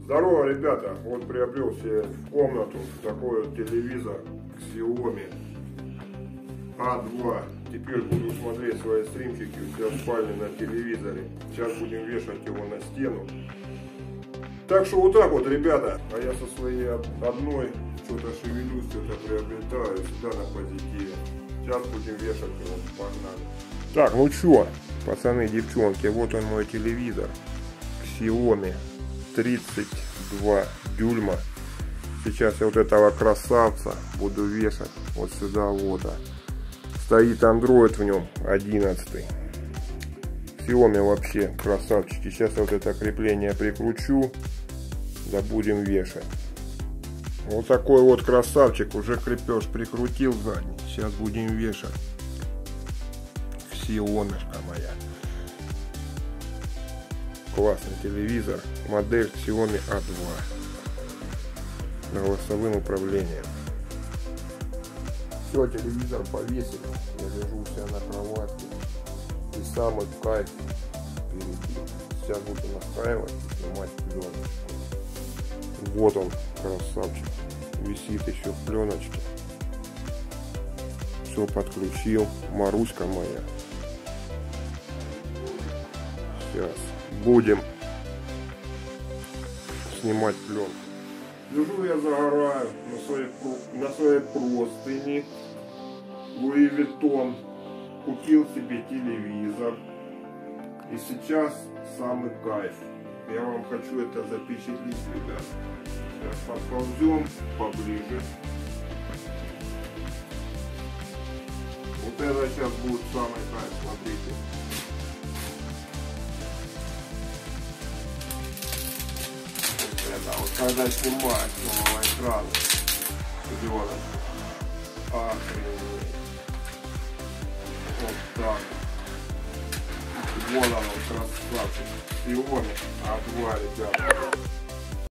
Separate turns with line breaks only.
Здорово, ребята! Вот приобрел себе в комнату такой вот телевизор Xiaomi A2. Теперь буду смотреть свои стримчики у себя в спальне на телевизоре. Сейчас будем вешать его на стену. Так что вот так вот, ребята. А я со своей одной что-то шевелюсь, что-то приобретаю, всегда на позитиве. Сейчас будем вешать его, погнали. Так, ну чё, пацаны, девчонки, вот он мой телевизор Xiaomi 32 дюйма. Сейчас я вот этого красавца буду вешать вот сюда вот. Стоит Android в нем 11. Xiaomi вообще красавчики. Сейчас я вот это крепление прикручу, да будем вешать. Вот такой вот красавчик, уже крепеж прикрутил задний. Сейчас будем вешать. Xiaomi-шка моя. Классный телевизор. Модель Xiaomi A2. С голосовым управлением. Все, телевизор повесил. Я лежу у себя на кровати. И самый кайф впереди. Сейчас буду настраивать и снимать пленочку. Вот он, красавчик. Висит еще в пленочке. Все подключил. Маруська моя. Сейчас будем снимать пленку. Лежу я, загораю на своей простыни. Луи Виттон. Купил себе телевизор. И сейчас самый кайф. Я вам хочу это запечатлеть, ребят. Сейчас подползем поближе. Вот это сейчас будет самый кайф, смотрите. Это вот когда снимать с нового экрана. Пленочку. Охренеть. Вот так. Вон оно, красавчик. Xiaomi A2, ребята.